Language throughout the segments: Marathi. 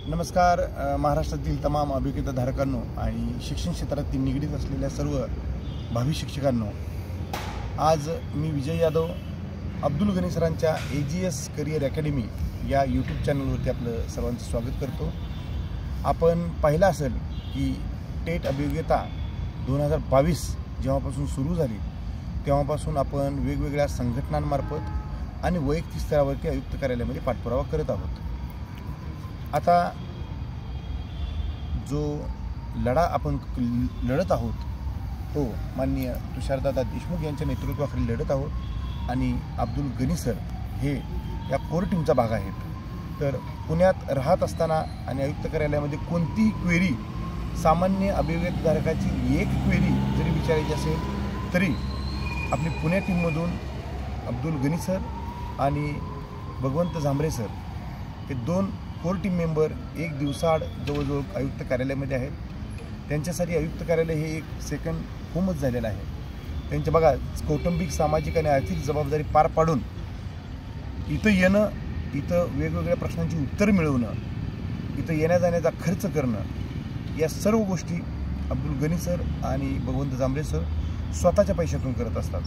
नमस्कार महाराष्ट्रातील तमाम अभिज्ञताधारकांनो आणि शिक्षण क्षेत्रातील निगडीत असलेल्या सर्व भावी शिक्षकांनो, आज मी विजय यादव अब्दुल गनी सरांच्या AGS करियर अकॅडमी या यूट्यूब चॅनलवरती आपलं सर्वांचं स्वागत करतो। आपण पाहिलं असेल की टेट अभियोग्यता 2022 जेव्हापासून सुरू झाली तेव्हापासून आपण वेगवेगळ्या संघटनांमार्फत आणि वैयक्तिक स्तरावरती आयुक्त कार्यालयामध्ये पाठपुरावा करत आहोत। आता जो लढा आपण लढत आहोत तो माननीय तुषारदादा देशमुख यांच्या नेतृत्वाखाली लढत आहोत आणि अब्दुल गनी सर हे या कोर टीमचा भाग आहेत। तर पुण्यात राहत असताना आणि आयुक्त कार्यालयामध्ये कोणतीही क्वेरी, सामान्य अभियोग्यताधारकाची एक क्वेरी जरी विचारायची असेल तरी आपली पुणे टीममधून अब्दुल गनी सर आणि भगवंत झांबरे सर हे दोन कोर टीम मेंबर एक दिवसाआड जवळजवळ आयुक्त कार्यालयामध्ये आहेत। त्यांच्यासाठी आयुक्त कार्यालय हे एक सेकंड होमच झालेलं आहे। त्यांचे बघा, कौटुंबिक, सामाजिक आणि आर्थिक जबाबदारी पार पाडून इथं येणं, इथं वेगवेगळ्या प्रश्नांची उत्तर मिळवणं, इथं येण्या जाण्याचा खर्च करणं, या सर्व गोष्टी अब्दुल गनी सर आणि भगवंत झांबरे सर स्वतःच्या पैशातून करत असतात।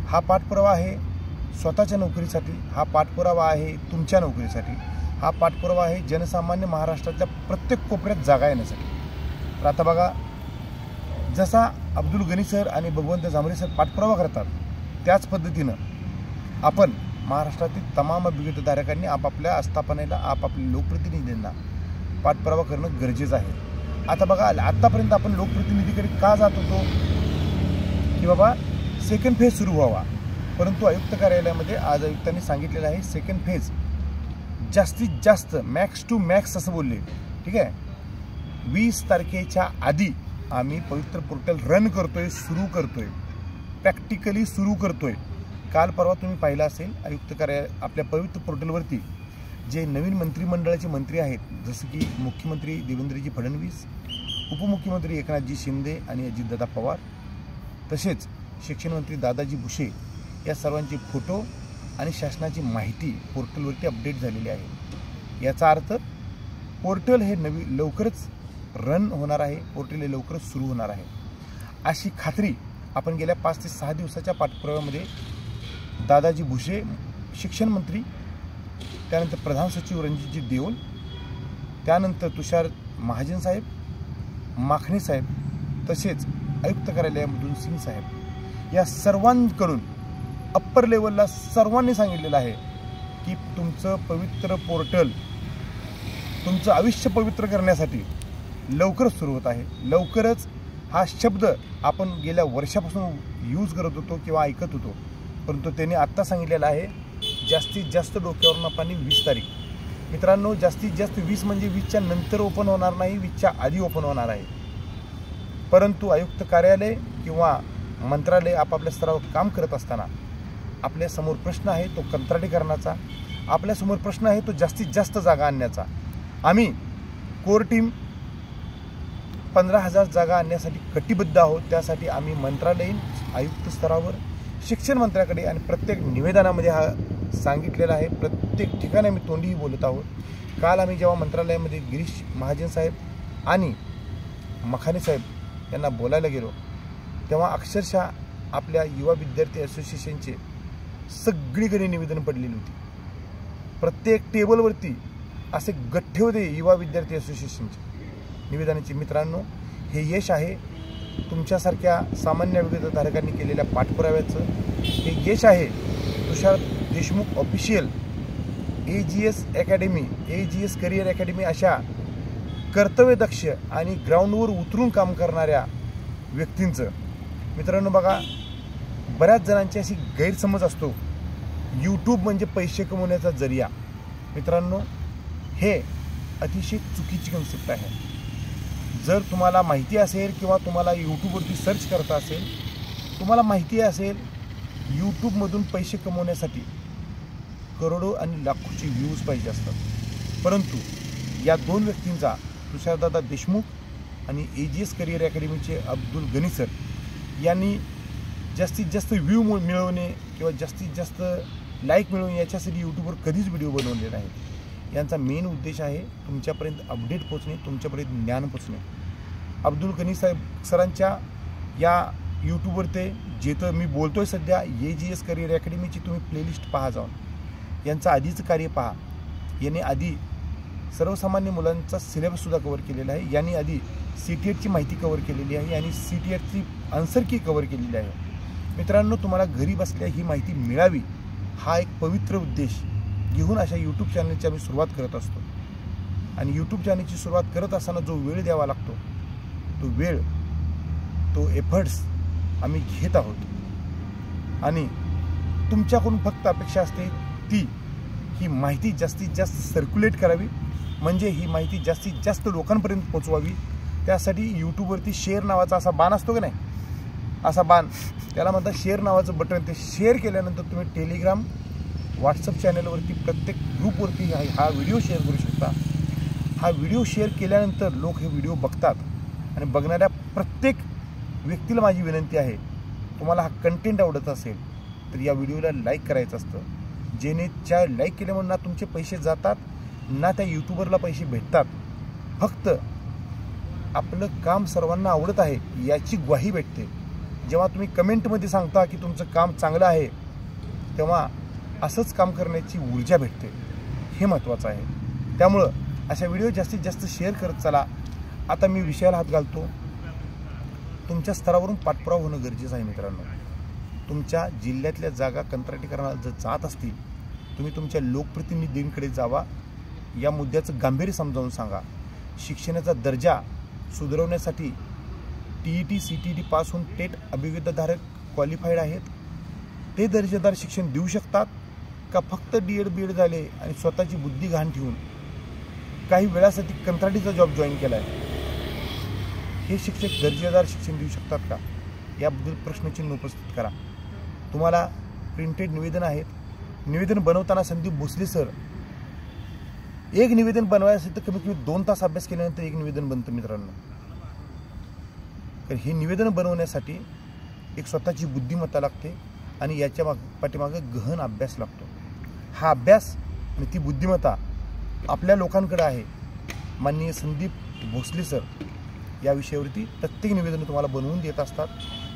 हा पाठपुरावा आहे स्वतःच्या नोकरीसाठी, हा पाठपुरावा आहे तुमच्या नोकरीसाठी, हा पाठपुरावा आहे जनसामान्य महाराष्ट्रातल्या प्रत्येक कोपऱ्यात जागा येण्यासाठी। तर आता बघा, जसा अब्दुल गनी सर आणि भगवंत झांबरे सर पाठपुरावा करतात त्याच पद्धतीनं आपण महाराष्ट्रातील तमाम अभियोग्यताधारकांनी आपापल्या आस्थापनेला, आपापल्या लोकप्रतिनिधींना पाठपुरावा करणं गरजेचं आहे। आता बघा, आत्तापर्यंत आपण लोकप्रतिनिधीकडे का जात होतो की बाबा सेकंड फेज सुरू व्हावा, परंतु आयुक्त कार्यालयामध्ये आज आयुक्तांनी सांगितलेलं आहे सेकंड फेज जास्तीत जास्त मॅक्स टू मॅक्स असं बोलले, ठीक आहे। 20 तारखेच्या आधी आम्ही पवित्र पोर्टल रन करतोय, सुरू करतोय, प्रॅक्टिकली सुरू करतोय। काल परवा तुम्ही पाहिलं असेल आयुक्त कार्यालय आपल्या पवित्र पोर्टलवरती जे नवीन मंत्रिमंडळाचे मंत्री आहेत, जसं की मुख्यमंत्री देवेंद्रजी फडणवीस, उपमुख्यमंत्री एकनाथजी शिंदे आणि अजितदादा पवार, तसेच शिक्षण मंत्री दादाजी भुसे, या सर्वांचे फोटो आणि शासनाची माहिती पोर्टलवरती अपडेट झालेली आहे। याचा अर्थ पोर्टल हे लवकरच रन होणार आहे, पोर्टल हे लवकरच सुरू होणार आहे अशी खात्री आपण गेल्या 5 ते 6 दिवसाच्या पाठपुराव्यामध्ये दादाजी भुसे शिक्षण मंत्री, त्यानंतर प्रधान सचिव रणजितजी देओल, त्यानंतर तुषार महाजन साहेब, माखणे साहेब, तसेच आयुक्त कार्यालयामधून सिंग साहेब, या सर्वांकडून अप्पर लेवलला सर्वांनी सांगितलेलं आहे की तुमचं पवित्र पोर्टल, तुमचं आयुष्य पवित्र करण्यासाठी लवकरच सुरू होत आहे। लवकरच हा शब्द आपण गेल्या वर्षापासून यूज करत होतो किंवा ऐकत होतो, परंतु त्यांनी आत्ता सांगितलेलं आहे जास्तीत जास्त डोक्यावरून पाणी 20 तारीख। मित्रांनो, जास्तीत जास्त 20 म्हणजे 20च्या नंतर ओपन होणार नाही, 20च्या आधी ओपन होणार आहे। परंतु आयुक्त कार्यालय किंवा मंत्रालय आपापल्या स्तरावर काम करत असताना आपल्यासमोर प्रश्न आहे तो कंत्राटीकरणाचा, आपल्यासमोर प्रश्न आहे तो जास्तीत जास्त जागा आणण्याचा। आम्ही कोर टीम 15,000 जागा आणण्यासाठी कटिबद्ध आहोत। त्यासाठी आम्ही मंत्रालयीन आयुक्त स्तरावर शिक्षण मंत्र्याकडे आणि प्रत्येक निवेदनामध्ये हा सांगितलेला आहे, प्रत्येक ठिकाणी आम्ही तोंडीही बोलत आहोत। काल आम्ही जेव्हा मंत्रालयामध्ये गिरीश महाजन साहेब आणि मखाने साहेब यांना बोलायला गेलो तेव्हा अक्षरशः आपल्या युवा विद्यार्थी असोसिएशनचे सगळीकडे निवेदन पडलेली होती। प्रत्येक टेबलवरती असे गठ्ठे होते युवा विद्यार्थी असोसिएशनचे निवेदनाचे। मित्रांनो, हे यश आहे तुमच्यासारख्या सामान्य अभियोग्यताधारकांनी केलेल्या पाठपुराव्याचं, हे यश आहे Tushar Deshmukh official AGS academy, AGS career academy अशा कर्तव्यदक्ष आणि ग्राउंडवर उतरून काम करणाऱ्या व्यक्तींचं। मित्रांनो बघा, बऱ्याच जणांची अशी गैरसमज असतो यूट्यूब म्हणजे पैसे कमवण्याचा जरिया। मित्रांनो, हे अतिशय चुकीची कन्सेप्ट आहे। जर तुम्हाला माहिती असेल किंवा तुम्हाला यूट्यूबवरती सर्च करता असेल, तुम्हाला माहिती असेल यूट्यूबमधून पैसे कमवण्यासाठी करोडो आणि लाखोची व्ह्यूज पाहिजे असतात, परंतु या दोन व्यक्तींचा, तुषारदादा देशमुख आणि AGS करियर अकॅडमीचे अब्दुल गनी सर यांनी जास्तीत जास्त व्ह्यू मिळवणे किंवा जास्तीत जास्त लाईक मिळवणे याच्यासाठी यूट्यूबवर कधीच व्हिडिओ बनवले नाही। यांचा मेन उद्देश आहे तुमच्यापर्यंत अपडेट पोचणे, तुमच्यापर्यंत ज्ञान पोचणे. अब्दुल गनी साहेब सरांच्या या यूट्यूबवर ते जिथं मी बोलतोय सध्या AGS करिअर अकॅडमीची तुम्ही प्लेलिस्ट पहा जाऊन. यांचं आधीचं कार्य पहा. याने आधी सर्वसामान्य मुलांचा सिलेबससुद्धा कव्हर केलेला आहे. यांनी आधी CTETची माहिती कव्हर केलेली आहे आणि CTETची आन्सर की कव्हर केलेली आहे. मित्रांनो, तुम्हाला घरी बसल्या ही माहिती मिळावी हा एक पवित्र उद्देश घेऊन अशा यूट्यूब चॅनलची आम्ही सुरुवात करत असतो. आणि यूट्यूब चॅनलची सुरुवात करत असताना जो वेळ द्यावा लागतो तो वेळ, तो एफर्ट्स आम्ही घेत आहोत. आणि तुमच्याकडून फक्त अपेक्षा असते ती ही माहिती जास्तीत जास्त सर्क्युलेट करावी, म्हणजे ही माहिती जास्तीत जास्त लोकांपर्यंत पोचवावी. त्यासाठी यूट्यूबवरती शेअर नावाचा असा बाण असतो की नाही, असा बाण त्याला म्हणतात शेअर नावाचं बटन. ते शेअर केल्यानंतर तुम्ही टेलिग्राम, व्हॉट्सअप चॅनलवरती प्रत्येक ग्रुपवरती हा व्हिडिओ शेअर करू शकता. हा व्हिडिओ शेअर केल्यानंतर लोक हे व्हिडिओ बघतात आणि बघणाऱ्या प्रत्येक व्यक्तीला माझी विनंती आहे, तुम्हाला हा कंटेंट आवडत असेल तर या व्हिडिओला लाईक करायचं असतं. ज्या लाईक केल्यामुळे ना तुमचे पैसे जातात ना त्या यूट्यूबरला पैसे भेटतात. फक्त आपलं काम सर्वांना आवडत आहे याची ग्वाही भेटते. जेव्हा तुम्ही कमेंटमध्ये सांगता की तुमचं काम चांगलं आहे तेव्हा असंच काम करण्याची ऊर्जा भेटते. हे महत्त्वाचं आहे. त्यामुळं अशा व्हिडिओ जास्तीत जास्त शेअर करत चला. आता मी विषयाला हात घालतो. तुमच्या स्तरावरून पाठपुरावा होणं गरजेचं आहे. मित्रांनो, तुमच्या जिल्ह्यातल्या जागा कंत्राटीकरणाला जर जात असतील तुम्ही तुमच्या लोकप्रतिनिधींकडे जावा. या मुद्द्याचं गांभीर्य समजावून सांगा. शिक्षणाचा दर्जा सुधारवण्यासाठी TET CTET पास होऊन टेट अभियोग्यताधारक क्वालिफाईड आहेत. ते दर्जेदार शिक्षण देऊ शकतात का फक्त DED BED झाले आणि स्वतःची बुद्धी घाण ठेवून काही वेळासाठी कंत्राटीचा जॉब जॉईन केला आहे, हे शिक्षक दर्जेदार शिक्षण देऊ शकतात का? याबद्दल प्रश्नचिन्ह उपस्थित करा. तुम्हाला प्रिंटेड निवेदन आहेत. निवेदन बनवताना संदीप भोसले सर, एक निवेदन बनवायचं तर कमीत कमी 2 तास अभ्यास केल्यानंतर एक निवेदन बनतं मित्रांनो. तर हे निवेदन बनवण्यासाठी एक स्वतःची बुद्धिमत्ता लागते आणि याच्या पाठीमागं गहन अभ्यास लागतो. हा अभ्यास आणि ती बुद्धिमत्ता आपल्या लोकांकडे आहे. माननीय संदीप भोसले सर या विषयावरती प्रत्येक निवेदन तुम्हाला बनवून देत असतात.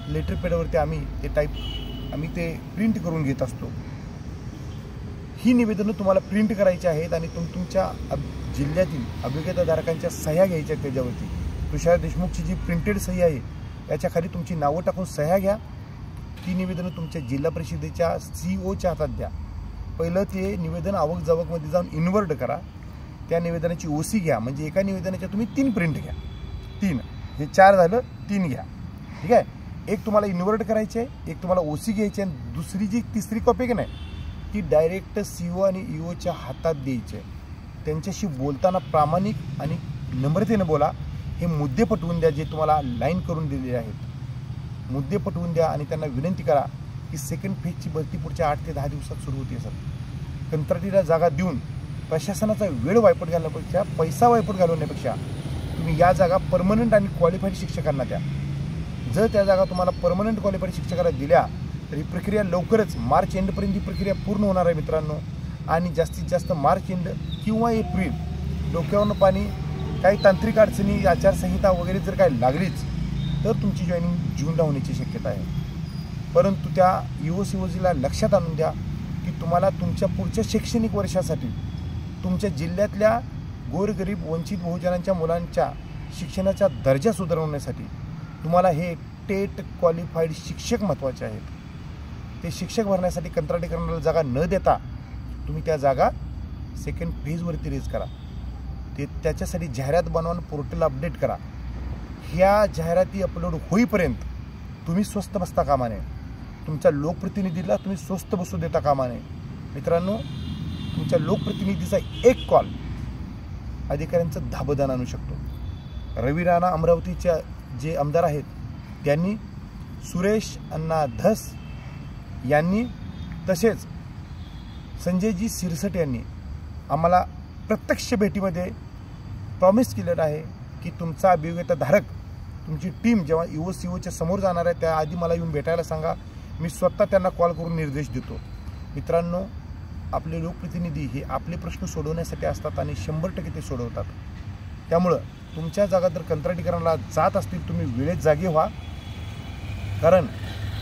लेटर पॅडवरती आम्ही ते प्रिंट करून घेत असतो. ही निवेदनं तुम्हाला प्रिंट करायची आहेत आणि तुमच्या जिल्ह्यातील अभियोग्यताधारकांच्या सह्या घ्यायच्या. त्याच्यावरती तुषार देशमुखची जी प्रिंटेड सही आहे याच्याखाली तुमची नावं टाकून सह्या घ्या. ती निवेदनं तुमच्या जिल्हा परिषदेच्या CO हातात द्या. पहिलं ते निवेदन आवक जावकमध्ये जाऊन इन्व्हर्ट करा. त्या निवेदनाची OC घ्या. म्हणजे एका निवेदनाच्या तुम्ही 3 प्रिंट घ्या. 3 हे 4 झालं, 3 घ्या. ठीक आहे. एक तुम्हाला इन्व्हर्ट करायचे आहे, एक तुम्हाला OC घ्यायची आहे, दुसरी जी तिसरी कॉपी की नाही ती डायरेक्ट CO आणि EOच्या हातात द्यायची आहे. त्यांच्याशी बोलताना प्रामाणिक आणि नम्रतेने बोला. हे मुद्दे पटवून द्या जे तुम्हाला लाईन करून दिलेले आहेत. मुद्दे पटवून द्या आणि त्यांना विनंती करा की सेकंड फेजची भरती पुढच्या 8 ते 10 दिवसात सुरू होते. सर, कंत्राटीला जागा देऊन प्रशासनाचा वेळ वायपट घालण्यापेक्षा, पैसा वायपट घालवण्यापेक्षा तुम्ही या जागा परमनंट आणि क्वालिफाईड शिक्षकांना द्या. जर त्या जागा तुम्हाला परमनंट क्वालिफाईड शिक्षकांना दिल्या तर ही प्रक्रिया लवकरच मार्च एंडपर्यंत ही प्रक्रिया पूर्ण होणार आहे मित्रांनो. आणि जास्तीत जास्त मार्च एंड किंवा एप्रिल, डोक्यावरनं पाणी, काही तांत्रिक अडचणी, आचारसंहिता वगैरे जर काही लागलीच तर तुमची जॉईनिंग जूनला होण्याची शक्यता आहे. परंतु त्या EO-COCला लक्षात आणून द्या की तुम्हाला तुमच्या पुढच्या शैक्षणिक वर्षासाठी तुमच्या जिल्ह्यातल्या गोरगरीब वंचित बहुजनांच्या मुलांच्या शिक्षणाचा दर्जा सुधारवण्यासाठी तुम्हाला हे टेट क्वालिफाईड शिक्षक महत्त्वाचे आहेत. ते शिक्षक भरण्यासाठी कंत्राटीकरणाला जागा न देता तुम्ही त्या जागा सेकंड फेजवरती रेज करा. त्याच्यासाठी जाहिरात बनवा, पोर्टल अपडेट करा. ह्या जाहिराती अपलोड होईपर्यंत तुम्ही स्वस्त बसता कामा नये. तुमच्या लोकप्रतिनिधीला तुम्ही स्वस्त बसू देता कामा नये. मित्रांनो, तुमच्या लोकप्रतिनिधीचा एक कॉल अधिकाऱ्यांचं धाबदान आणू शकतो. रवी राणा अमरावतीच्या जे आमदार आहेत त्यांनी, सुरेश अण्णा धस यांनी, तसेच संजयजी सिरसट यांनी आम्हाला प्रत्यक्ष भेटीमध्ये प्रॉमिस केलेलं आहे की तुमचा अभियोग्यताधारक, तुमची टीम जेव्हा EO-COच्या समोर जाणार आहे त्याआधी मला येऊन भेटायला सांगा. मी स्वतः त्यांना कॉल करून निर्देश देतो. मित्रांनो, आपले लोकप्रतिनिधी हे आपले प्रश्न सोडवण्यासाठी असतात आणि 100% ते सोडवतात. त्यामुळं तुमच्या जागा जर कंत्राटीकरणाला जात असतील तुम्ही वेळेत जागे व्हा. कारण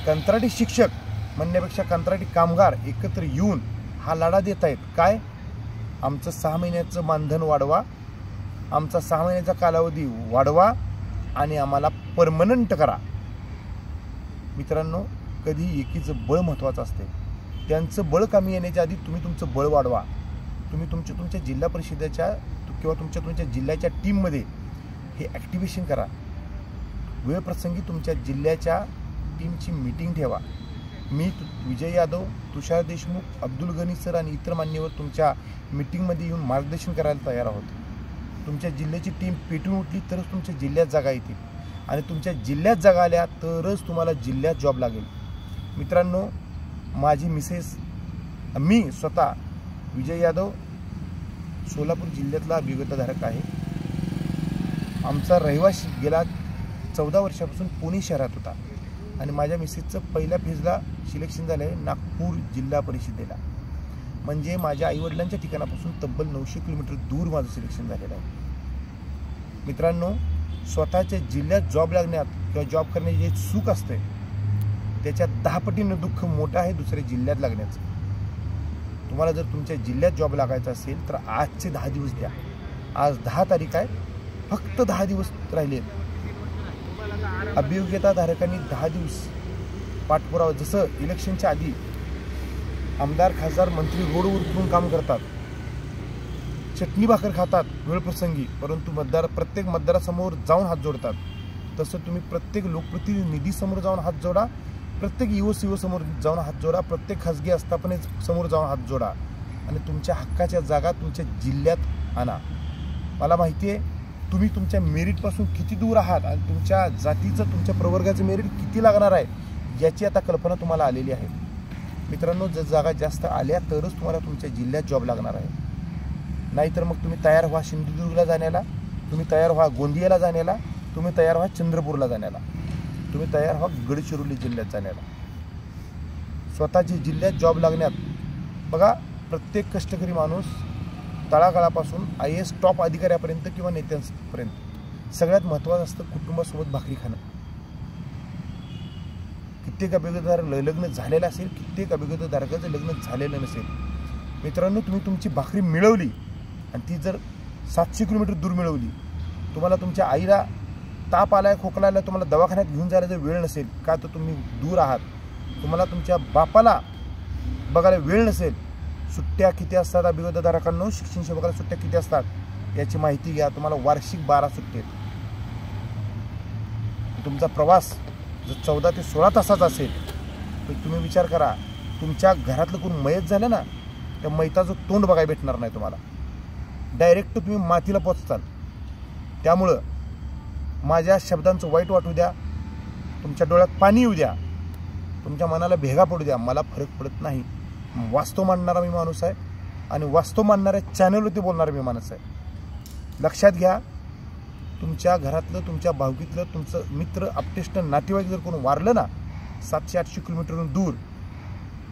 कंत्राटी शिक्षक म्हणण्यापेक्षा कंत्राटी कामगार एकत्र येऊन हा लढा देत आहेत. काय? आमचं 6 महिन्याचं मानधन वाढवा, आमचा 6 महिन्याचा कालावधी वाढवा आणि आम्हाला परमनंट करा. मित्रांनो, कधी एकीचं बळ महत्त्वाचं असते. त्यांचं बळ कमी येण्याच्या आधी तुम्ही तुमचं बळ वाढवा. तुम्ही तुमच्या जिल्हा परिषदेच्या किंवा तुमच्या जिल्ह्याच्या टीममध्ये हे ॲक्टिव्हेशन करा. वेळप्रसंगी तुमच्या जिल्ह्याच्या टीमची मीटिंग ठेवा. मी विजय यादव, तुषार देशमुख, अब्दुल गनी सर आणि इतर मान्यवर तुमच्या मीटिंगमध्ये येऊन मार्गदर्शन करायला तयार आहोत. तुमच्या जिल्ह्याची टीम पेटून उठली तरच तुमच्या जिल्ह्यात जागा येतील आणि तुमच्या जिल्ह्यात जागा आल्या तरच तुम्हाला जिल्ह्यात जॉब लागेल. मित्रांनो, माझी मिसेस, मी स्वतः विजय यादव सोलापूर जिल्ह्यातला अभियोग्यताधारक आहे. आमचा रहिवासी गेला 14 वर्षापासून पुणे शहरात होता आणि माझ्या मिसेसचं पहिल्या फेजला सिलेक्शन झालं आहे नागपूर जिल्हा परिषदेला. म्हणजे माझ्या आईवडिलांच्या ठिकाणापासून तब्बल 900 किलोमीटर दूर माझं सिलेक्शन झालेलं आहे. मित्रांनो, स्वतःच्या जिल्ह्यात जॉब लागण्यात किंवा जॉब करण्याचे जे सुख असते त्याच्या 10 पटीनं दुःख मोठं आहे दुसऱ्या जिल्ह्यात लागण्याचं. तुम्हाला जर तुमच्या जिल्ह्यात जॉब लागायचा असेल तर आजचे 10 दिवस द्या. आज 10 तारीख आहे, फक्त 10 दिवस राहिले. अभियोग्यताधारकांनी 10 दिवस पाठपुरावा. जसं इलेक्शनच्या आधी आमदार, खासदार, मंत्री रोडवर उतरून काम करतात, चटणी भाकर खातात वेळप्रसंगी, परंतु प्रत्येक मतदारासमोर जाऊन हात जोडतात, तसं तुम्ही प्रत्येक लोकप्रतिनिधीसमोर जाऊन हात जोडा, प्रत्येक युवक समोर जाऊन हात जोडा, प्रत्येक खासगी आस्थापनेसमोर जाऊन हात जोडा आणि तुमच्या हक्काच्या जागा तुमच्या जिल्ह्यात आणा. मला माहिती आहे तुम्ही तुमच्या मेरिटपासून किती दूर आहात आणि तुमच्या जातीचं, तुमच्या प्रवर्गाचं मेरिट किती लागणार आहे याची आता कल्पना तुम्हाला आलेली आहे. मित्रांनो, जर जागा जास्त आल्या तरच तुम्हाला तुमच्या जिल्ह्यात जॉब लागणार आहे. नाहीतर मग तुम्ही तयार व्हा सिंधुदुर्गला जाण्याला, तुम्ही तयार व्हा गोंदियाला जाण्याला, तुम्ही तयार व्हा चंद्रपूरला जाण्याला, तुम्ही तयार व्हा गडचिरोली जिल्ह्यात जाण्याला. स्वतःच्या जिल्ह्यात जॉब लागण्यात बघा, प्रत्येक कष्टकरी माणूस तळागाळापासून IAS टॉप अधिकाऱ्यापर्यंत किंवा नेत्यांपर्यंत सगळ्यात महत्त्वाचं असतं कुटुंबासोबत भाकरी खाणं. कित्येक अभियोग्यताधारक लग्न झालेलं असेल, कित्येक अभियोग्यताधारकाचं लग्न झालेलं नसेल. मित्रांनो, तुम्ही तुमची भाकरी मिळवली आणि ती जर 700 किलोमीटर दूर मिळवली, तुम्हाला तुमच्या आईला ताप आलाय, खोकला आला, तुम्हाला दवाखान्यात घेऊन जायला जर वेळ नसेल का तर तुम्ही दूर आहात, तुम्हाला तुमच्या बापाला बघायला वेळ नसेल, सुट्ट्या किती असतात अभियोग्यताधारकांनो, शिक्षण सेवकाला सुट्ट्या किती असतात याची माहिती घ्या. तुम्हाला वार्षिक 12 सुट्टे आहेत. तुमचा प्रवास जर 14 ते 16 तासाचा असेल तर तुम्ही विचार करा, तुमच्या घरातलं कोण मयत झालं ना, त्या मयताचं तोंड बघायला भेटणार नाही तुम्हाला. डायरेक्ट तुम्ही मातीला पोचताल. त्यामुळं माझ्या शब्दांचं वाईट वाटू द्या, तुमच्या डोळ्यात पाणी येऊ द्या, तुमच्या मनाला भेगा पडू द्या, मला फरक पडत नाही. वास्तव मांडणारा मी माणूस आहे आणि वास्तव मांडणाऱ्या चॅनलवरती बोलणारा मी माणूस आहे. लक्षात घ्या, तुमच्या घरातलं, तुमच्या भावकीतलं, तुमचं मित्र, आपटेष्ट, नातेवाईक जर कोण वारलं ना 700-800 किलोमीटरहून दूर,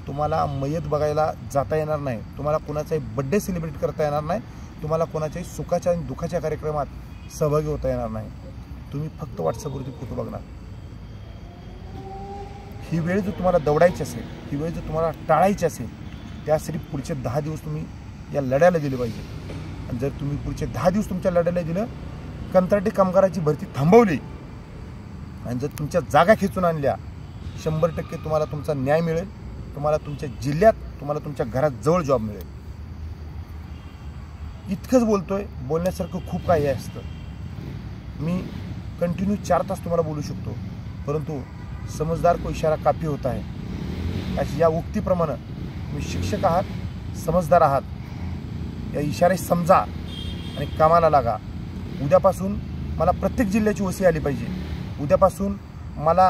तुम्हाला मयत बघायला जाता येणार नाही, तुम्हाला कोणाचाही बड्डे सेलिब्रेट करता येणार नाही, तुम्हाला कोणाच्याही सुखाच्या आणि दुःखाच्या कार्यक्रमात सहभागी होता येणार नाही. तुम्ही फक्त व्हॉट्सअपवरती फोटो बघणार. ही वेळ जर तुम्हाला दौडायची असेल, ही वेळ जर तुम्हाला टाळायची असेल, त्यासाठी पुढचे 10 दिवस तुम्ही या लढ्याला दिले पाहिजे. आणि जर तुम्ही पुढचे 10 दिवस तुमच्या लढ्याला दिलं, कंत्राटी कामगाराची भरती थांबवली आणि जर तुमच्या जागा खेचून आणल्या, 100% तुम्हाला तुमचा न्याय मिळेल, तुम्हाला तुमच्या जिल्ह्यात, तुम्हाला तुमच्या घरात जवळ जॉब मिळेल. इतकंच बोलतोय, बोलण्यासारखं खूप काही असतं. मी कंटिन्यू 4 तास तुम्हाला बोलू शकतो, परंतु समझदार को इशारा काफी होता है अशी या उक्तीप्रमाणे तुम्ही शिक्षक आहात, समजदार आहात, या इशारे समजा आणि कामाला लागा. उद्यापासून मला प्रत्येक जिल्ह्याची ओसी आली पाहिजे. उद्यापासून मला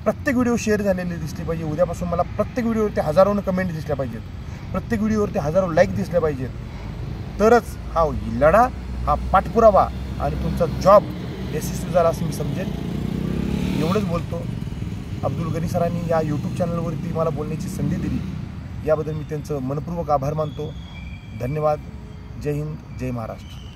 प्रत्येक व्हिडिओ शेअर झालेले दिसले पाहिजे. उद्यापासून मला प्रत्येक व्हिडिओवरती हजारोनं कमेंट दिसल्या पाहिजेत, प्रत्येक व्हिडिओवरती हजारो लाईक दिसल्या पाहिजेत. तरच हा लढा, हा पाठपुरावा आणि तुमचा जॉब यशस्वी झाला असं मी समजेल. एवढंच बोलतो. अब्दुल गनी सरांनी या यूट्यूब चॅनलवरती मला बोलण्याची संधी दिली याबद्दल मी त्यांचं मनपूर्वक आभार मानतो. धन्यवाद. जय हिंद, जय महाराष्ट्र.